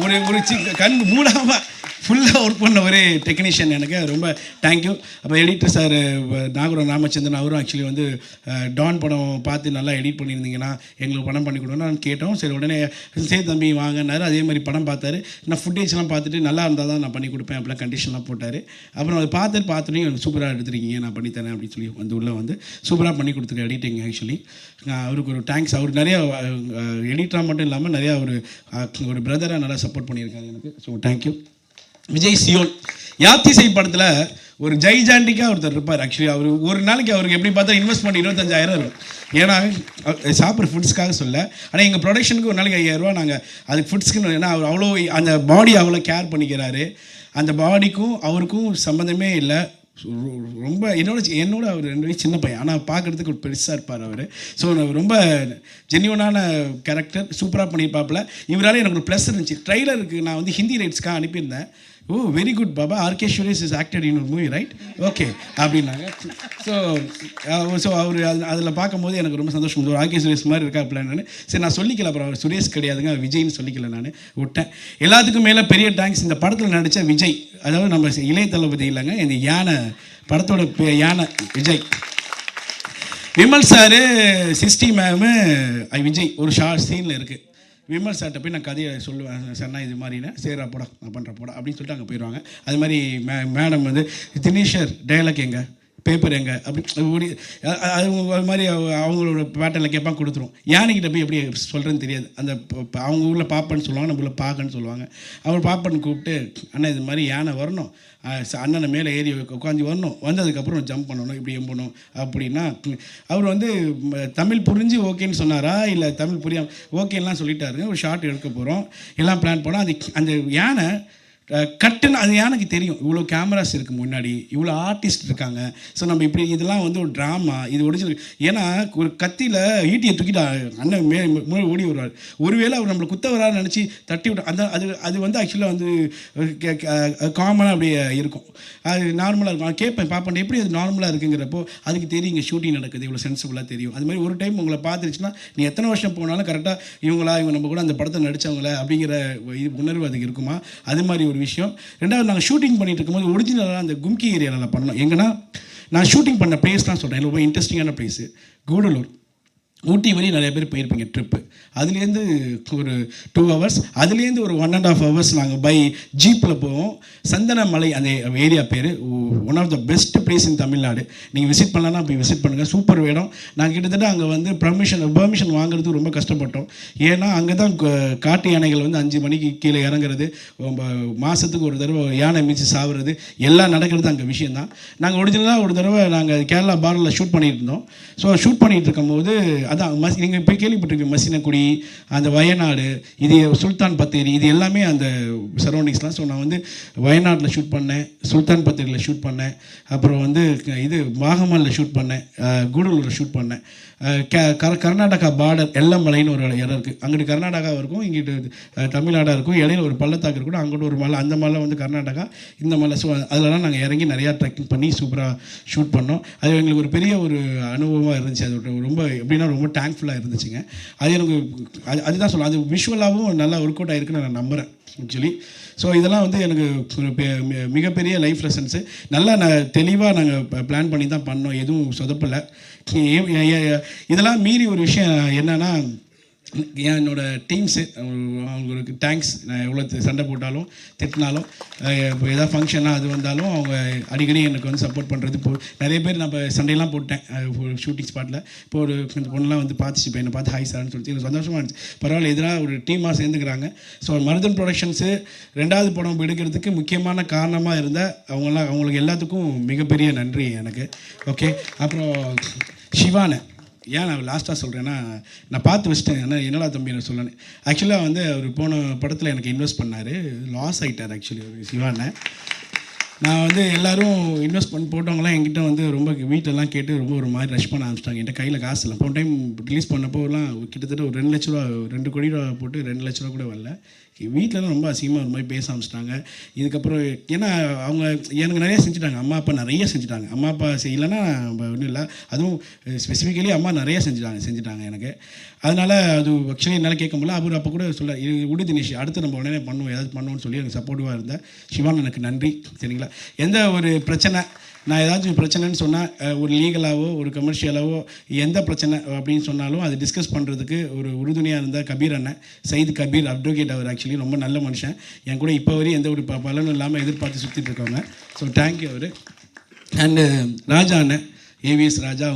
ஒரு கண் மூடாமல் ஃபுல்லாக ஒர்க் பண்ண ஒரு டெக்னீஷியன். எனக்கு ரொம்ப தேங்க்யூ. அப்போ எடிட்டர் சார் நாகூரம் ராமச்சந்திரன், அவரும் ஆக்சுவலி வந்து டான் படம் பார்த்து நல்லா எடிட் பண்ணியிருந்தீங்கன்னா எங்களுக்கு படம் பண்ணி கொடுன்னு நான் கேட்டோம். சரி உடனே சரி தம்பி வாங்கினார். அதே மாதிரி படம் பார்த்தாரு. நான் ஃபுட்டேஜ்லாம் பார்த்துட்டு நல்லா இருந்தால் தான் நான் பண்ணி கொடுப்பேன் அப்படிலாம் கண்டிஷன்லாம் போட்டார். அப்புறம் அதை பார்த்துட்டு எனக்கு சூப்பராக எடுத்துருக்கீங்க, நான் பண்ணித்தரேன் அப்படின்னு சொல்லி உள்ளே வந்து சூப்பராக பண்ணி கொடுத்துரு எடிட்டிங். ஆக்சுவலி அவருக்கு ஒரு தேங்க்ஸ். அவர் நிறையா எடிட்டராக மட்டும் இல்லாமல் நிறையா ஒரு பிரதராக நல்லா சப்போர்ட் பண்ணியிருக்காரு எனக்கு. So thank you. Vijay Zion Yaathisai படத்தில் ஒரு ஜெய்ஜாண்டிக்காக ஒருத்தர் இருப்பார். ஆக்சுவலி அவர் ஒரு நாளைக்கு அவருக்கு எப்படி பார்த்தா இன்வெஸ்ட்மெண்ட் 25,000 இருக்கும். ஏன்னா சாப்பிட்ற ஃபுட்ஸ்க்காக சொல்ல. ஆனால் எங்கள் ப்ரொடக்ஷனுக்கு ஒரு நாளைக்கு 5,000 நாங்கள் அதுக்கு ஃபுட்ஸ்க்குன்னு. ஏன்னா அவர் அவ்வளோ அந்த பாடி அவ்வளோ கேர் பண்ணிக்கிறாரு. அந்த பாடிக்கும் அவருக்கும் சம்மந்தமே இல்லை. ரொம்ப என்னோட அவர் 2 வயசு சின்ன பையன், ஆனால் பார்க்குறதுக்கு ஒரு பெருசாக இருப்பார் அவர். ஸோ ரொம்ப ஜென்யூனான கேரக்டர், சூப்பராக பண்ணியிருப்பாப்பில். இவரால் எனக்கு ஒரு ப்ளஸ் இருந்துச்சு. ட்ரைலருக்கு நான் வந்து ஹிந்தி ரைட்ஸ்க்காக அனுப்பியிருந்தேன். Oh very good Baba, RK Suresh is acted in ஒரு மூவி ரைட், ஓகே அப்படின்னாங்க. ஸோ அவர் அதில் பார்க்கும்போது எனக்கு ரொம்ப சந்தோஷம். ஒரு ஆர்கே சுரேஷ் மாதிரி இருக்கா பிளான்னு. சரி நான் சொல்லிக்கல, அப்புறம் அவர் சுரேஷ் கிடையாதுங்க விஜய்னு சொல்லிக்கல, நான் விட்டேன். எல்லாத்துக்கும் மேலே பெரிய தேங்க்ஸ் இந்த படத்தில் நடித்த விஜய், அதாவது நம்ம இளைய தளபதி இல்லைங்க, இந்த யானை படத்தோட யானை விஜய். விமல் சாரு 60 மேமு விஜய் ஒரு ஷார்ட் சீனில் இருக்குது. விமல் சார்கிட்ட போய் நான் கதையை சொல்லுவேன், சார் நான் இது மாதிரினா சரிடா போடா நான் பண்ணுற போடா அப்படின்னு சொல்லிட்டு அங்கே போயிடுவாங்க. அது மாதிரி மேடம் வந்து தினேஷர் டைலாக் எங்க பேப்பர் எங்கே அப்படி ஓடி அது மாதிரி அவங்களோட பேட்டர்னில் கேட்பாங்க, கொடுத்துரும். யானைக்கிட்ட போய் எப்படி சொல்கிறேன்னு தெரியாது. அந்த அவங்க ஊரில் பாப்பன்னு சொல்லுவாங்க, நம்ம ஊரில் பாக்கன்னு சொல்லுவாங்க. அவர் பாப்பன்னு கூப்பிட்டு, அண்ணா இது மாதிரி யானை வரணும், அண்ணனை மேலே ஏறி உட்காந்து வரணும், வந்ததுக்கப்புறம் ஜம்ப் பண்ணணும், இப்படி எம்பணும் அப்படின்னா அவர் வந்து தமிழ் புரிஞ்சு ஓகேன்னு சொன்னாரா இல்லை தமிழ் புரியாமல் ஓகேலாம் சொல்லிட்டாருங்க. ஒரு ஷார்ட் எடுக்க போகிறோம், எல்லாம் பிளான் பண்ணோம். அது அந்த யானை கட்டுன்னு அது யானைக்கு தெரியும், இவ்வளோ கேமராஸ் இருக்குது முன்னாடி, இவ்வளோ ஆர்டிஸ்ட் இருக்காங்க. ஸோ நம்ம இப்படி இதெல்லாம் வந்து ஒரு ட்ராமா, இது ஒரிஜினல். ஏன்னா ஒரு கத்தியில் ஈட்டியை தூக்கிட்டு அண்ணன் முன்னாடி ஓடி வருவார். ஒருவேளை அவர் நம்மளை குத்த வரான்னு நினச்சி தட்டி விட்டு அந்த அது வந்து ஆக்சுவலாக வந்து காமனாக அப்படியே இருக்கும், அது நார்மலாக இருக்கும். கேட்பேன் பார்ப்பேன் எப்படி அது நார்மலாக இருக்குங்கிறப்போ அதுக்கு தெரியும் இங்கே ஷூட்டிங் நடக்குது, இவ்வளோ சென்சிபிளாக தெரியும். அது மாதிரி ஒரு டைம் உங்களை பார்த்துருச்சுன்னா நீ எத்தனை வருஷம் போனாலும் கரெக்டாக இவங்க நம்ம கூட அந்த படத்தை நடித்தவங்கள அப்படிங்கிற உணர்வு அதுக்கு இருக்குமா. அது மாதிரி ஒரு விஷயம். ரெண்டாவது, நாங்கள் ஷூட்டிங் பண்ணிட்டு இருக்கும்போது ஒரிஜினலாக அந்த கும்கி ஏரியாவில் பண்ணோம். எங்கன்னா நான் ஷூட்டிங் பண்ண பிளேஸ்லாம் சொல்கிறேன், ரொம்ப இன்ட்ரெஸ்டிங்கான பிளேஸு கூடலூர். ஊட்டி வரையும் நிறைய பேர் போயிருப்பீங்க ட்ரிப்பு. அதுலேருந்து ஒரு 2 hours, அதுலேருந்து ஒரு 1.5 hours நாங்கள் பை ஜீப்பில் போவோம். சந்தனமலை அந்த ஏரியா பேர், one of the best place in Tamil Nadu. நீங்கள் விசிட் பண்ணலான்னா போய் விசிட் பண்ணுங்கள், சூப்பர் இடம். நாங்கள் கிட்டத்தட்ட அங்கே வந்து பெர்மிஷன் வாங்குறதுக்கு ரொம்ப கஷ்டப்பட்டோம். ஏன்னா அங்கே தான் காட்டு யானைகள் வந்து 5 மணிக்கு கீழே இறங்குறது, மாதத்துக்கு ஒரு தடவை யானை மீச்சு சாப்பிட்றது, எல்லாம் நடக்கிறது அங்கே விஷயந்தான். நாங்கள் ஒரிஜினலாக ஒரு தடவை நாங்கள் கேரளா பார்டரில் ஷூட் பண்ணிட்டு இருந்தோம். ஸோ ஷூட் பண்ணிகிட்டு இருக்கும்போது அதான் நீங்கள் போய் கேள்விப்பட்டிருக்கீங்க, மசினக்குடி, அந்த வயநாடு, இது சுல்தான் பத்தேரி, இது எல்லாமே அந்த சரௌண்டிங்ஸ்லாம். ஸோ நான் வந்து வயநாட்டில் ஷூட் பண்ணேன், சுல்தான் பத்தேரியில் ஷூட் பண்ணேன், அப்புறம் வந்து இது வாகமானில் ஷூட் பண்ணேன், கூடலூரில் ஷூட் பண்ணேன். கர்நாடகா பார்டர் எல்லமலைன்னு ஒரு இடம் இருக்குது, அங்கிட்டு கர்நாடகா இருக்கும், இங்கிட்டு தமிழ்நாடாக இருக்கும், இடையில ஒரு பள்ளத்தாக்கு இருக்கும், அங்கிட்ட ஒரு மலை, அந்த மலை வந்து கர்நாடகா, இந்த மலை. ஸோ அதிலலாம் நாங்கள் இறங்கி நிறையா ட்ரெக்கிங் பண்ணி சூப்பராக ஷூட் பண்ணோம். அது எங்களுக்கு ஒரு பெரிய ஒரு அனுபவமாக இருந்துச்சு. அது ரொம்ப எப்படின்னா ரொம்ப தேங்க்ஃபுல்லாக இருந்துச்சுங்க. அது எனக்கு அதுதான் சொல்லலாம், அது விஷுவலாகவும் நல்லா ஒர்க் அவுட் ஆகிருக்குன்னு நான் நம்புகிறேன் ஆக்சுவலி. ஸோ இதெல்லாம் வந்து எனக்கு மிகப்பெரிய லைஃப் லெசன்ஸு. நல்லா தெளிவாக நாங்கள் பிளான் பண்ணி தான் பண்ணோம், எதுவும் சொதப்பலை. இதெல்லாம் மீறி ஒரு விஷயம் என்னென்னா, என்னோடய டீம்ஸு அவங்களுக்கு தேங்க்ஸ். நான் எவ்வளோ சண்டை போட்டாலும் திட்டினாலும் இப்போ எதாவது ஃபங்க்ஷனாக அது வந்தாலும் அவங்க அடிக்கடி எனக்கு வந்து சப்போர்ட் பண்ணுறது. இப்போ நிறைய பேர் நம்ம சண்டையெல்லாம் போட்டேன் ஷூட்டிங் ஸ்பாட்டில். இப்போ ஒரு இந்த பொண்ணெலாம் வந்து பார்த்துச்சு, இப்போ என்னை பார்த்து ஹாய் சார்னு சொல்லிட்டு எனக்கு சந்தோஷமாக இருந்துச்சு. பரவாயில்ல, எதிராக ஒரு டீமாக சேர்ந்துக்கிறாங்க. ஸோ மருதன் ப்ரொடக்ஷன்ஸு 2வது படம் எடுக்கிறதுக்கு முக்கியமான காரணமாக இருந்த அவங்களுக்கு எல்லாத்துக்கும் மிகப்பெரிய நன்றி எனக்கு. ஓகே, அப்புறம் சிவானை ஏன் நான் லாஸ்ட்டாக சொல்கிறேன்னா, நான் பார்த்து வச்சிட்டேன். என்னடா தம்பி நான் சொல்லணும். ஆக்சுவலாக வந்து அவர் போன படத்தில் எனக்கு இன்வெஸ்ட் பண்ணார், லாஸ் ஆகிட்டார் ஆக்சுவலி ஒரு சிவானை. நான் வந்து எல்லோரும் இன்வெஸ்ட் பண்ணி போட்டவங்களாம் என்கிட்ட வந்து ரொம்ப வீட்டிலலாம் கேட்டு ரொம்ப ஒரு மாதிரி ரஷ் பண்ண ஆரம்பிச்சிட்டாங்க. என்கிட்ட கையில் காசு இல்லை. போன டைம் ரிலீஸ் பண்ணப்போலாம் கிட்டத்தட்ட ஒரு 2 லட்ச ரூபா, 2 கோடி ரூபா போட்டு 2 லட்ச ரூபா கூட வரல. வீட்டிலலாம் ரொம்ப அசிங்கமாக ஒரு மாதிரி பேச ஆரம்பிச்சிட்டாங்க. இதுக்கப்புறம் ஏன்னா அவங்க எனக்கு நிறைய செஞ்சுட்டாங்க, அம்மா அப்பா நிறைய செஞ்சுட்டாங்க. அம்மா அப்பா செய்யலைன்னா ஒன்றும் இல்லை, அதுவும் ஸ்பெசிஃபிக்கலி அம்மா நிறைய செஞ்சுட்டாங்க எனக்கு. அதனால் அது ஆக்சுவலி என்னால் கேட்க முடியல. அவர் அப்போ கூட சொல்ல விடு தினேஷ், அடுத்து நம்ம உடனே பண்ணுவோம், ஏதாவது பண்ணுவோன்னு சொல்லி எனக்கு சப்போர்ட்டிவாக இருந்தேன். சிவான் எனக்கு நன்றி. சரிங்களா, எந்த ஒரு பிரச்சனை, நான் ஏதாச்சும் பிரச்சனைன்னு சொன்னால், ஒரு லீகலாகவோ ஒரு கமர்ஷியலாகவோ எந்த பிரச்சனை அப்படின்னு சொன்னாலும் அது டிஸ்கஸ் பண்ணுறதுக்கு ஒரு உறுதுணையாக இருந்த கபீர் அண்ணன், சயித் கபீர் அட்வொகேட். அவர் ஆக்சுவலி ரொம்ப நல்ல மனுஷன். என் கூட இப்போ வரையும் எந்த ஒரு பலனும் இல்லாமல் எதிர்பார்த்து சுற்றிட்டு இருக்கவங்க. ஸோ தேங்க்யூ அவர். அண்டு ராஜா அண்ணன், ஏவிஎஸ் ராஜா,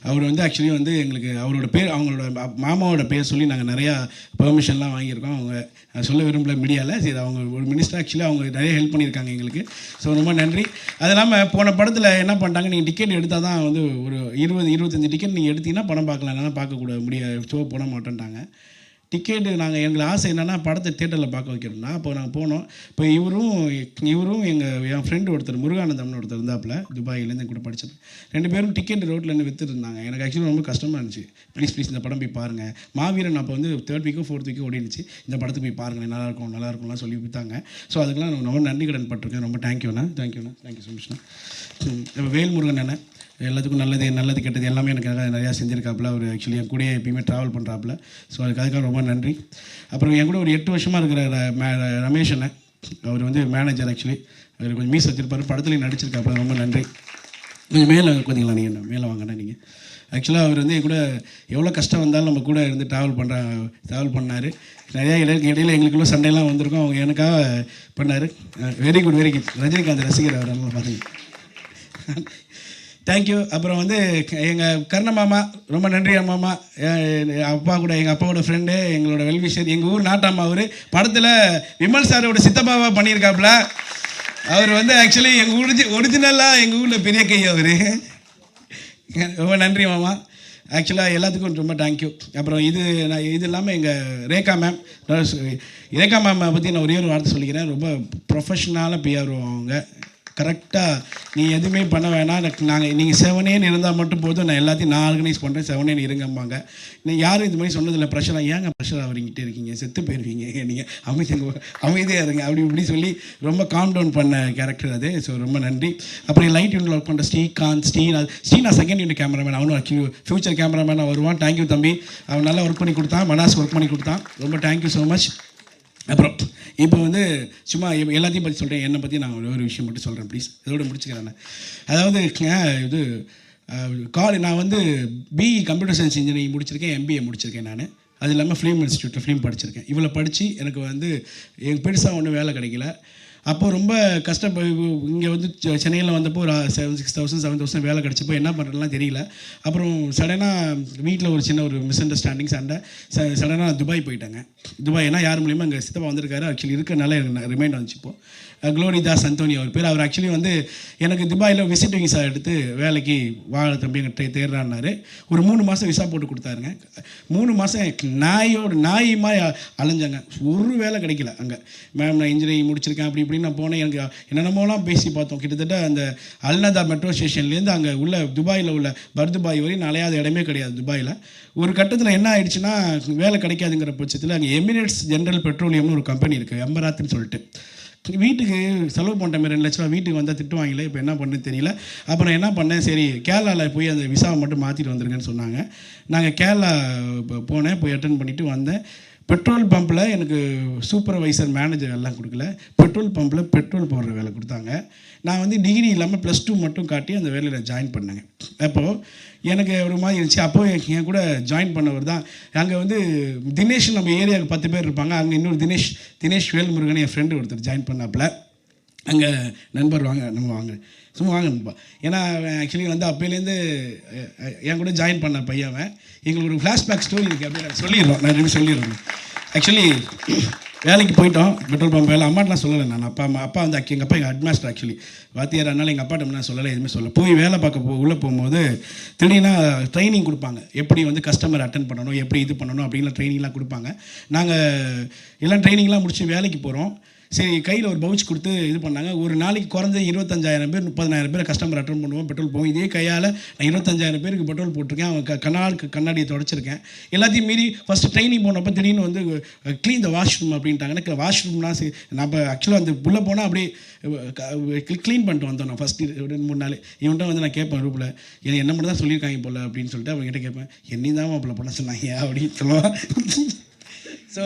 அவர் வந்து ஆக்சுவலி வந்து எங்களுக்கு அவரோட பேர், அவங்களோட மாமாவோட பேர் சொல்லி நாங்கள் நிறையா பெர்மிஷன்லாம் வாங்கியிருக்கோம். அவங்க சொல்ல விரும்பல மீடியாவில். சரி, அவங்க ஒரு மினிஸ்டர் ஆக்சுவலி அவங்க நிறைய ஹெல்ப் பண்ணியிருக்காங்க எங்களுக்கு. ஸோ ரொம்ப நன்றி. அது இல்லாமல் போன படத்தில் என்ன பண்ணிட்டாங்க, நீங்கள் டிக்கெட் எடுத்தால் தான் வந்து ஒரு 20-25 டிக்கெட் நீங்கள் எடுத்தீங்கன்னா படம் பார்க்கலாம், இல்லைன்னா பார்க்கக்கூட முடியாது, ஷோ போட மாட்டேன்ட்டாங்க. டிக்கெட்டு எங்களுக்கு ஆசை என்னென்னா படத்தை தேட்டரில் பார்க்க வைக்கிறோம்னா. அப்போ நாங்கள் போனோம். இப்போ இவரும் என் ஃப்ரெண்டு ஒருத்தர் முருகானந்தம்னு ஒருத்தர் இருந்தாப்புல, துபாயிலேருந்து என் கூட படித்தது. 2 பேரும் டிக்கெட் ரோட்டில் இருந்து விற்றுருந்தாங்க. எனக்கு ஆக்சுவலி ரொம்ப கஷ்டமாக இருந்துச்சு. ப்ளீஸ் இந்த படம் போய் பாருங்கள். மாவீரன் அப்போ வந்து 3rd வீக்கோ 4th வீக்கோ ஓடிடுச்சு. இந்த படத்துக்கு போய் பாருங்கள், நல்லாயிருக்கும்லாம் சொல்லி விற்றாங்க. ஸோ அதுக்கெலாம் நான் ரொம்ப நன்றி கடன் பட்டிருக்கேன். ரொம்ப தேங்க்யூண்ணா. தேங்க்யூ ஸோ மச்ண்ணா. இப்போ வேல்முருகன் அண்ணன் எல்லாத்துக்கும் நல்லது கெட்டது எல்லாமே எனக்கு நிறையா செஞ்சுருக்காப்புல. அவர் ஆக்சுவலி என் கூட எப்பயுமே ட்ராவல் பண்ணுறாப்புல. ஸோ அதுக்காக ரொம்ப நன்றி. அப்புறம் என் கூட ஒரு 8 வருஷமாக இருக்கிற ரமேஷ் அண்ணன், அவர் வந்து மேனேஜர். ஆக்சுவலி அவர் கொஞ்சம் மீஸ் வச்சிருப்பார், படத்துலையும் நடிச்சிருக்காப்புல. ரொம்ப நன்றி. கொஞ்சம் மேலே கொஞ்சங்களா, நீங்கள் மேலே வாங்கண்ணா. நீங்கள் ஆக்சுவலாக அவர் வந்து என் கூட எவ்வளோ கஷ்டம் வந்தாலும் நம்ம கூட இருந்து ட்ராவல் பண்ணார். நிறையா இடையில எங்களுக்குள்ள சண்டையெல்லாம் வந்திருக்கோம். அவங்க எனக்காக பண்ணார். Very good. ரஜினிகாந்த் ரசிகர் அவர், நல்லா பார்த்தீங்க. தேங்க்யூ. அப்புறம் வந்து எங்கள் கர்ண மாமா, ரொம்ப நன்றி மாமா. அப்பா கூட எங்கள் அப்பாவோட ஃப்ரெண்டு, எங்களோட வெல்விஷர், எங்கள் ஊர் நாட்டாமா. அவர் படத்தில் விமல் சாரோட சித்தப்பாவாக பண்ணியிருக்காப்புல. அவர் வந்து ஆக்சுவலி எங்கள் ஒரிஜினலாக எங்கள் ஊரில் பெரிய கை அவர். ரொம்ப நன்றி மாமா. ஆக்சுவலாக எல்லாத்துக்கும் ரொம்ப தேங்க்யூ. அப்புறம் இது இல்லாமல் எங்கள் ரேகா மேம் பற்றி நான் ஒரே ஒரு வார்த்தை சொல்லிக்கிறேன். ரொம்ப ப்ரொஃபஷ்னலாக பிஆர் அவங்க. கரெக்டாக நீ எதுவுமே பண்ண வேணாம், நீங்கள் 7 இருந்தால் மட்டும் போதும், நான் எல்லாத்தையும் நான் ஆர்கனைஸ் பண்ணுறேன், 7 இருங்கம்பாங்க. நீங்கள் யாரும் இது மாதிரி சொன்னதில்லை. ப்ரெஷராக ஏங்க ப்ரெஷர் ஆகிக்கிட்டே இருக்கீங்க, செத்து போயிருவீங்க, நீங்கள் அமைதியாக இருங்க அப்படி இப்படி சொல்லி ரொம்ப காம் டவுன் பண்ண கேரக்டர் அது. ஸோ ரொம்ப நன்றி. அப்புறம் லைட் யூனில் ஒர்க் பண்ணுற ஸ்ரீனா செகண்ட் யூனிட் கேமராமேன். அவனும் ஃபியூச்சர் கேமராமேனாக வருவான். தேங்க்யூ தம்பி. அவன் நல்லா ஒர்க் பண்ணி கொடுத்தான். மனாஸ் ஒர்க் பண்ணி கொடுத்தான். ரொம்ப தேங்க்யூ ஸோ மச். அப்புறம் இப்போ வந்து சும்மா எல்லாத்தையும் பற்றி சொல்கிறேன். என்னை பற்றி நான் ஒரு விஷயம் மட்டும் சொல்கிறேன் ப்ளீஸ். இதோட முடிச்சுக்கிறேன். அதாவது இது நான் வந்து பிஇ கம்ப்யூட்டர் சயின்ஸ் இன்ஜினியரிங் முடிச்சிருக்கேன், எம்பிஏ முடிச்சிருக்கேன். நான் அது இல்லாமல் ஃபிலிம் இன்ஸ்டியூட்டில் ஃபிலிம் படிச்சிருக்கேன். இவ்வளோ படித்து எனக்கு வந்து பெருசாக ஒன்றும் வேலை கிடைக்கல. அப்போது ரொம்ப இங்கே வந்து சென்னையில் வந்தப்போ ஒரு 6,000 7,000 வேலை கிடச்சப்போ என்ன பண்ணுறதுலாம் தெரியல. அப்புறம் சடனாக வீட்டில் ஒரு சின்ன ஒரு மிஸ் அண்டர்ஸ்டாண்டிங் சண்டை. சடனாக துபாய் போயிட்டாங்க. துபாய் ஏன்னா யார் மூலியமாக எங்கள் சித்தப்பா வந்திருக்காரு. ஆக்சுவலி இருக்கிறனால எனக்கு ரிமைண்ட் வந்துச்சு. இப்போது க்ளோரிதாஸ் அந்தோனி அவர் பேர். அவர் ஆக்சுவலி வந்து எனக்கு துபாயில் விசிட் விசா எடுத்து வேலைக்கு வாழ தம்பி எங்கிட்ட தேடுறான்னாரு. ஒரு 3 மாதம் விசா போட்டு கொடுத்தாருங்க. 3 மாதம் நாயமாக அலைஞ்சாங்க. ஒரு வேலை கிடைக்கல அங்கே. மேம் நான் இன்ஜினியரிங் முடிச்சிருக்கேன் அப்படி இப்படின்னு நான் போனேன். எனக்கு என்னென்னமோலாம் பேசி பார்த்தோம். கிட்டத்தட்ட அந்த அல்நதா மெட்ரோ ஸ்டேஷன்லேருந்து அங்கே உள்ள துபாயில் உள்ள பர்துபாய் வரையும் நான் அலையாத இடமே கிடையாது துபாயில். ஒரு கட்டத்தில் என்ன ஆயிடுச்சுன்னா, வேலை கிடைக்காதுங்கிற பட்சத்தில் அங்கே எமிரேட்ஸ் ஜென்ரல் பெட்ரோலியம்னு ஒரு கம்பெனி இருக்குது, எம்பராத்துன்னு சொல்லிட்டு. வீட்டுக்கு செலவு பண்ணுற மாதிரி 2 லட்ச ரூபா வீட்டுக்கு வந்தால் திட்டுவாங்களே. இப்போ என்ன பண்ணுறது தெரியல. அப்புறம் என்ன பண்ணேன், சரி கேரளாவில் போய் அந்த விசாவை மட்டும் மாற்றிட்டு வந்துருங்கன்னு சொன்னாங்க. நாங்கள் கேரளா போனேன், போய் அட்டன் பண்ணிவிட்டு வந்தேன். பெட்ரோல் பம்பில் எனக்கு சூப்பர்வைசர் மேனேஜர் எல்லாம் கொடுக்கல, பெட்ரோல் பம்பில் பெட்ரோல் போடுற வேலை கொடுத்தாங்க. நான் வந்து டிகிரி இல்லாமல் +2 மட்டும் காட்டி அந்த வேலையில் ஜாயின் பண்ணேங்க. அப்போது எனக்கு ஒரு மாதிரி இருந்துச்சு. அப்போது என் கூட ஜாயின் பண்ணவர் தான் அங்கே வந்து தினேஷ், நம்ம ஏரியாவுக்கு 10 பேர் இருப்பாங்க. அங்கே இன்னொரு தினேஷ் வேல்முருகன் என் ஃப்ரெண்டு ஒருத்தர் ஜாயின் பண்ணாப்புல. அங்கே நண்பர் வாங்க சும்மா வாங்க நண்பா. ஏன்னா ஆக்சுவலி வந்து அப்போலேருந்து என் கூட ஜாயின் பண்ண பையன். எங்களுக்கு ஒரு ஃப்ளாஷ்பேக் ஸ்டோரி இருக்குது, அப்படியே நான் சொல்லிடுறேன். ஆக்சுவலி வேலைக்கு போயிட்டோம், பெட்ரோல் பம்ப் வேலை. அம்மாட்டெலாம் சொல்லலை நான். அப்பா வந்து எங்கள் அப்பா எங்கள் ஹெட்மாஸ்டர் ஆக்சுவலி வாத்தியார். அதனால் எங்கள் அப்பாட்ட நான் சொல்லலை, எதுவுமே சொல்லலை. போய் வேலை பார்க்க உள்ளே போகும்போது திடீர்னா ட்ரைனிங் கொடுப்பாங்க. எப்படி வந்து கஸ்டமர் அட்டன் பண்ணணும், எப்படி இது பண்ணணும் அப்படின்லாம் ட்ரைனிங்லாம் கொடுப்பாங்க. நாங்கள் எல்லாம் ட்ரைனிங்லாம் முடிச்சு வேலைக்கு போகிறோம். சரி கையில் ஒரு பவுச் கொடுத்து இது பண்ணாங்க. ஒரு நாளைக்கு குறைஞ்ச 25,000 பேர் 30,000 பேர் கஸ்டமர் அட்டன் பண்ணுவோம், பெட்ரோல் போகும். இதே கையால் நான் 25,000 பேருக்கு பெட்ரோல் போட்டிருக்கேன். அவங்க கண்ணாடியை தொடச்சிருக்கேன். எல்லாத்தையும் மீறி ஃபஸ்ட்டு ட்ரைனிங் போனப்போ திடீர்னு வந்து க்ளீன் த வாஷ்ரூம் அப்படின்ட்டாங்க. எனக்கு வாஷ்ரூம்னா நான் ஆக்சுவலாக அந்த உள்ளே போனால் அப்படியே க்ளீன் பண்ணிட்டு வந்தோம். நான் ஃபஸ்ட்டு 2-3 நாள் இவன்ட்ட வந்து நான் கேட்பேன் ரூப்பில், என்ன மட்டும் தான் சொல்லியிருக்காங்க போல் அப்படின்னு சொல்லிட்டு அவங்ககிட்ட கேட்பேன், என்னையும் தான் அப்போ பண்ண சொன்னாங்க அப்படின்னு சொல்லுவான். ஸோ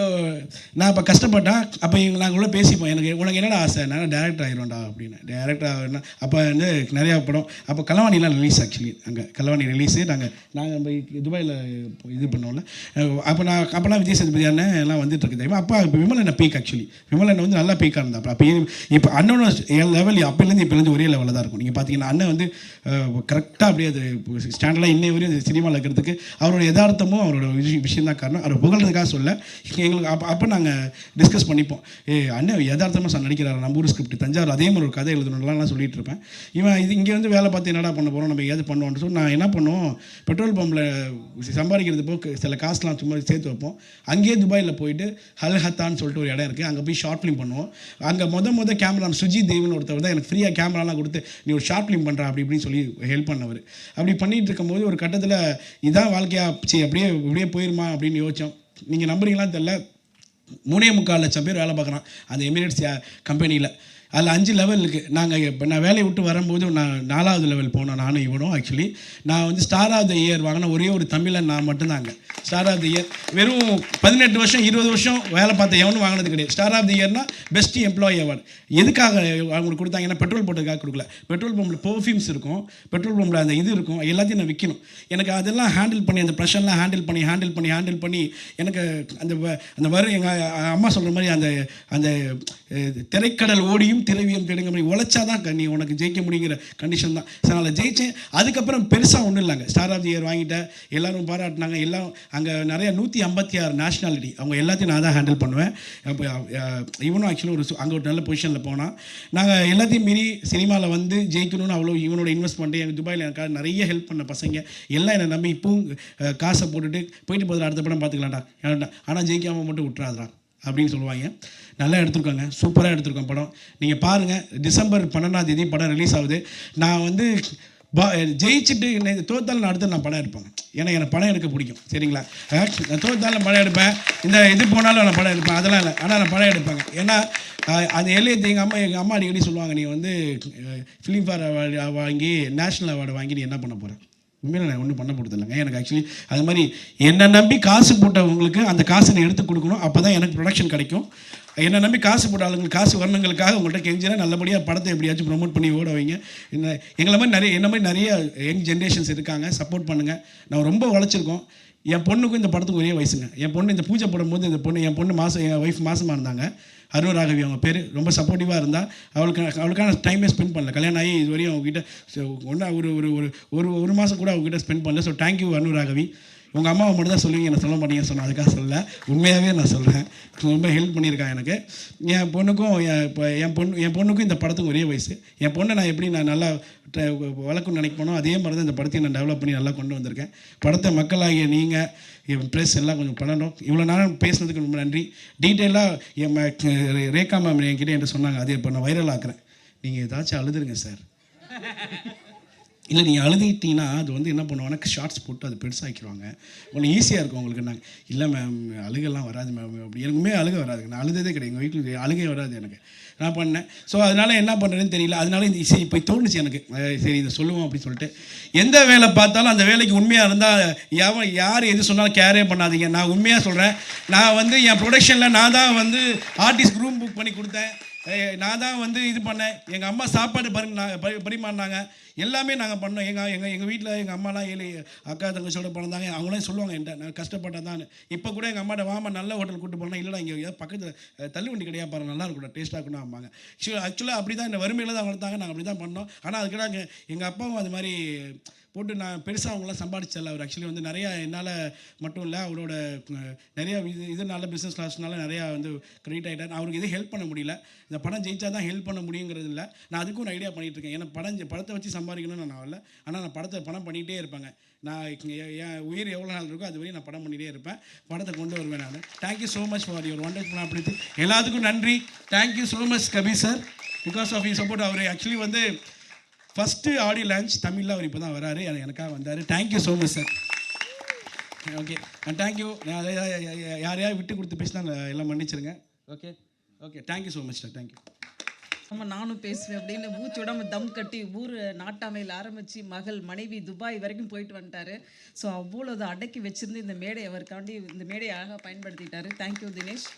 நான் இப்போ கஷ்டப்பட்டேன். அப்போ நாங்கள் உள்ள பேசிப்போம், உனக்கு என்னடா ஆசை, நான் டேரக்டர் ஆகிடும்டா அப்படின்னு. டேரக்டர் ஆகிடும்னா அப்போ வந்து நிறையா படம். அப்போ கலவாணிலாம் ரிலீஸ். ஆக்சுவலி அங்கே கலவாணி ரிலீஸு நாங்கள் துபாயில் இது பண்ணோம்ல. அப்போலாம் விஜய் சேதுபதி அண்ணன் எல்லாம் வந்துட்டு இருக்கு தெரியுமா. அப்போ இப்போ விமலண்ணன் பீக். ஆக்சுவலி விமலண்ணன் வந்து நல்லா பீக்காக இருந்தா. அப்போ இப்போ அண்ணனோட லெவல் அப்போலேருந்து இப்போலேருந்து ஒரே லெவலில் தான் இருக்கும். நீங்கள் பார்த்தீங்கன்னா அண்ணன் வந்து கரெக்டாக அப்படியே அது ஸ்டாண்டர்டாக இன்னை வரையும் அது சினிமாவில் இருக்கிறதுக்கு அவரோட யதார்த்தமும் அவரோட விஷயம் தான் காரணம். அவர் புகழ்றதுக்காக சொல்ல எங்களுக்கு அப்போ நாங்கள் டிஸ்கஸ் பண்ணிப்போம். அண்ணன் யதார்த்தமாக நடிக்கிறாரு, நம்ம ஊர் ஸ்கிரிப்ட் தஞ்சாவூர் அதே மாதிரி ஒரு கதை எழுதணும்லாம் சொல்லிட்டு இருப்பேன். இவன் இங்கே வந்து வேலை பார்த்து என்னடா பண்ண போகிறோம், நம்ம ஏதாவது பண்ணுவோம்னு சொல்லி நான் என்ன பண்ணுவோம், பெட்ரோல் பம்பில் சம்பாதிக்கிறது போக சில காசுலாம் சும்மா சேர்த்து வைப்போம். அங்கேயே துபாயில் போயிட்டு ஹத்தான்னு சொல்லிட்டு ஒரு இடம் இருக்குது, அங்கே போய் ஷார்ட் ஃபிலிம் பண்ணுவோம். அங்கே மொதல் கேமரா சுஜி தேவன் ஒருத்தவர் தான் எனக்கு ஃப்ரீயாக கேமராலாம் கொடுத்து நீ ஒரு ஷார்ட் ஃபிலிம் பண்ணுற அப்படி இப்படின்னு சொல்லி ஹெல்ப் பண்ணவர். அப்படி பண்ணிகிட்டு இருக்கும்போது ஒரு கட்டத்தில் இதான் வாழ்க்கையாச்சு, அப்படியே போயிருமா அப்படின்னு யோசித்தோம். நீங்கள் நம்புறீங்களான்னு தெரியல, 3.25 லட்சம் பேர் வேலை பார்க்குறான் அந்த எமிரேட்ஸ் கம்பெனியில். அதில் 5 லெவல் இருக்குது. இப்போ நான் வேலையை விட்டு வரும்போது நான் 4வது லெவல் போனோம், நானும் இவனும். ஆக்சுவலி நான் வந்து ஸ்டார் ஆஃப் த இயர் வாங்கின ஒரே ஒரு தமிழன் நான் மட்டும்தாங்க. ஸ்டார் ஆஃப் த இயர் வெறும் 18 வருஷம் 20 வருஷம் வேலை பார்த்த எவனும் வாங்கினது கிடையாது. ஸ்டார் ஆஃப் த இயர்னா பெஸ்ட் எம்ப்ளாயி அவார்டு. எதுக்காக அவங்களுக்கு கொடுத்தாங்கன்னா பெட்ரோல் போட்டதுக்காக கொடுக்கல. பெட்ரோல் பம்பில் பெர்ஃப்யூம்ஸ் இருக்கும், பெட்ரோல் பம்பில் அந்த இது இருக்கும், எல்லாத்தையும் நான் விற்கணும். எனக்கு அதெல்லாம் ஹேண்டில் பண்ணி அந்த ப்ரெஷர்லாம் ஹேண்டில் பண்ணி எனக்கு அந்த எங்கள் அம்மா சொல்கிற மாதிரி அந்த திரைக்கடல் ஓடியும் வீண் திரவியம் தேடுங்க மாதிரி உழைச்சாதான் நீ உனக்கு ஜெயிக்க முடியுங்கிற கண்டிஷன் தான். ஸோ நான் ஜெயித்தேன். அதுக்கப்புறம் பெருசாக ஒன்றும் இல்லைங்க, ஸ்டார் ஆஃப் தி இயர் வாங்கிட்டேன், எல்லோரும் பாராட்டினாங்க. எல்லாம் அங்கே நிறைய 156 நேஷ்னாலிட்டி, அவங்க எல்லாத்தையும் நான் தான் ஹேண்டில் பண்ணுவேன். அப்போ இவனும் ஆக்சுவலாக அங்கே ஒரு நல்ல பொசிஷனில் போனால், நாங்கள் எல்லாத்தையும் மீறி சினிமாவில் வந்து ஜெயிக்கணும்னு அவ்வளோ இவனோட இன்வெஸ்ட் பண்ணிட்டு எனக்கு துபாயில் எனக்காக நிறைய ஹெல்ப் பண்ண பசங்க எல்லாம் என்னை நம்பி இப்பவும் காசை போட்டுட்டு போயிட்டு போதில் அடுத்த படம் பார்த்துக்கலாம்டா, ஆனால் ஜெயிக்காமல் மட்டும் விட்டுறாதா அப்படின்னு சொல்லுவாங்க. நல்லா எடுத்துருக்கோங்க, சூப்பராக எடுத்துருக்கோம் படம். நீங்கள் பாருங்கள், டிசம்பர் 12ஆம் படம் ரிலீஸ் ஆகுது. நான் வந்து ஜெயிச்சுட்டு தோத்தாலும் அடுத்து நான் படம் எடுப்பேங்க, ஏன்னா எனக்கு படம் எடுக்க பிடிக்கும். சரிங்களா, நான் தோத்தாலும் படம் எடுப்பேன், இந்த இது போனாலும் நான் படம் எடுப்பேன், அதெல்லாம் இல்லை. ஆனால் நான் படம் எடுப்பேங்க. ஏன்னா அந்த எல்லையத்தை எங்கள் அம்மா அடிக்கடி சொல்லுவாங்க, நீ வந்து ஃபிலிம்ஃபேர் அவார்டு வாங்கி நேஷ்னல் அவார்டு வாங்கி நீ என்ன பண்ண போகிறேன். உண்மையில நான் ஒன்றும் பண்ண போகிறதில்லைங்க. எனக்கு ஆக்சுவலி அது மாதிரி என்னை நம்பி காசு போட்டவங்களுக்கு அந்த காசை நான் எடுத்து கொடுக்கணும், அப்போ தான் எனக்கு ப்ரொடக்ஷன் கிடைக்கும். என்னை நம்பி காசு போட்ட ஆளுங்களுக்கு காசு வரணுங்களுக்காக உங்கள்கிட்ட கெஞ்சினா நல்லபடியாக படத்தை எப்படியாச்சும் ப்ரொமோட் பண்ணி ஓட வைங்க. எங்களை மாதிரி என்ன மாதிரி நிறைய யங் ஜென்ரேஷன்ஸ் இருக்காங்க, சப்போர்ட் பண்ணுங்கள். நான் ரொம்ப உழைச்சிருக்கோம். என் பொண்ணுக்கும் இந்த படத்துக்கு ஒரே வயசுங்க. என் பொண்ணு இந்த பூஜை போடும்போது என் பொண்ணு என் ஒய்ஃப் மாதமாக இருந்தாங்க. அருணராகவி அவங்க பேர். ரொம்ப சப்போர்ட்டிவாக இருந்தால் அவளுக்கான டைமே ஸ்பெண்ட் பண்ணல. கல்யாணம் ஆகி இது வரையும் அவங்ககிட்ட ஒன்றா ஒரு மாதம் கூட அவங்ககிட்ட ஸ்பெண்ட் பண்ணல. So thank you Arunaragavi. உங்கள் அம்மாவை மட்டும் தான் சொல்லுவீங்க, என்ன சொல்ல மாட்டீங்கன்னு சொன்னேன், அதுக்காக சொல்லலை, உண்மையாகவே நான் சொல்கிறேன். ரொம்ப ஹெல்ப் பண்ணியிருக்காங்க எனக்கு. என் பொண்ணுக்கும் என் பொண்ணுக்கும் இந்த படத்துக்கு ஒரே வயசு. என் பொண்ணை நான் எப்படி நல்லா வளர்க்கணும்னு நினைப்போனோ அதே மாதிரி தான் இந்த படத்தையும் நான் டெவலப் பண்ணி நல்லா கொண்டு வந்திருக்கேன். படத்தை மக்களாகிய நீங்கள் என் ப்ரெஸ் எல்லாம் கொஞ்சம் பண்ணணும். இவ்வளோ நேரம் பேசுனதுக்கு ரொம்ப நன்றி. டீட்டெயிலாக ரேகா மேம் என்கிட்ட என்கிட்ட சொன்னாங்க, அது இப்போ நான் வைரல் ஆக்குறேன், நீங்கள் ஏதாச்சும் அழுதுருங்க சார். இல்லை நீங்கள் அழுதுகிட்டீங்கன்னா அது வந்து என்ன பண்ணுவாங்கன்னா ஷார்ட்ஸ் போட்டு அது பெருசாக்கிடுவாங்க, ஒன்று ஈஸியாக இருக்கும் உங்களுக்கு. நாங்கள் இல்லை மேம் அழுகெல்லாம் வராது மேம் அப்படி. எனக்குமே அழுக வராதுங்க, நான் அழுததே கிடையாது. எங்கள் வீட்டில் அழுகே வராது எனக்கு, நான் பண்ணேன். ஸோ அதனால் என்ன பண்ணுறதுன்னு தெரியல. அதனால இந்த சரி இப்போ தோணுச்சு எனக்கு, சரி இதை சொல்லுவோம் அப்படின்னு சொல்லிட்டு. எந்த வேலை பார்த்தாலும் அந்த வேலைக்கு உண்மையாக இருந்தால் யார் எது சொன்னாலும் கேரே பண்ணாதீங்க. நான் உண்மையாக சொல்கிறேன். நான் வந்து என் ப்ரொடக்ஷனில் நான் தான் வந்து ஆர்டிஸ்ட் ரூம் புக் பண்ணி கொடுத்தேன், நான் தான் வந்து இது பண்ணேன். எங்கள் அம்மா சாப்பாடு பரிமாறினாங்க, எல்லாமே நாங்கள் பண்ணோம். எங்கள் வீட்டில் எங்கள் அம்மாலாம் 7 அக்கா தங்கச்சியோட பிறந்தாங்க. அவங்களாம் சொல்லுவாங்க என்கிட்ட, நான் கஷ்டப்பட்டேன் தான். இப்போ கூட எங்கள் அம்மாட்ட வாமா நல்ல ஹோட்டல் கூப்பிட்டு போனால், இல்லைடா இங்கே பக்கத்தில் தள்ளுவண்டி கிடையாது பாரு, நல்லா இருக்கணும், டேஸ்ட்டாக இருக்கணும் ஆமாங்க. ஆக்சுவலாக அப்படி தான் இந்த வறுமையில் தான் வளர்த்தாங்க, நாங்கள் அப்படி தான் பண்ணோம். ஆனால் அதுக்கிட்ட எங்கள் அப்பாவும் அது மாதிரி போட்டு நான் பெருசாக அவங்களாம் சம்பாதிச்சல. அவர் ஆக்சுவலி வந்து நிறையா என்னால் மட்டும் இல்லை, அவரோட நிறையா இதனால பிஸ்னஸ் கிளாஸ்னால நிறையா வந்து கிரெடிட் ஆகிட்டார். அவருக்கு எதுவும் ஹெல்ப் பண்ண முடியல. இந்த படம் ஜெயிச்சா தான் ஹெல்ப் பண்ண முடியுங்கிறது இல்லை. நான் அதுக்கும் ஒரு ஐடியா பண்ணிகிட்ருக்கேன். ஏன்னா படத்தை வச்சு சம்பாதிக்கணும்னு நான் வரல, ஆனால் நான் படம் பண்ணிகிட்டே இருப்பேங்க. நான் என் உயிர் எவ்வளோ நாள் இருக்கோ அது வரையும் நான் படம் பண்ணிகிட்டே இருப்பேன், படத்தை கொண்டு வருவேன் நான். Thank you so much for your wonderful opportunity. எல்லாத்துக்கும் நன்றி. Thank you so much Kabir sir, because of you support. அவர் ஆக்சுவலி வந்து ஃபஸ்ட்டு ஆடியோ லான்ச் தமிழில் அவர் இப்போ தான் வராரு, எனக்காக வந்தார். Thank you so much sir. Okay thank you. யாரையாவது விட்டு கொடுத்து பேசினா எல்லாம் மன்னிச்சிருங்க. Okay thank you so much sir. Thank you. நம்ம நானும் பேசுவேன் அப்படின்னு மூச்சு விடாமல் தம் கட்டி ஊர் நாட்டாமையில் ஆரம்பித்து மகள் மனைவி துபாய் வரைக்கும் போயிட்டு வந்துட்டார். ஸோ அவ்வளோது அடக்கி வச்சுருந்து இந்த மேடை அவருக்காண்டி இந்த மேடையை அழகாக பயன்படுத்திட்டார். தேங்க்யூ தினேஷ்.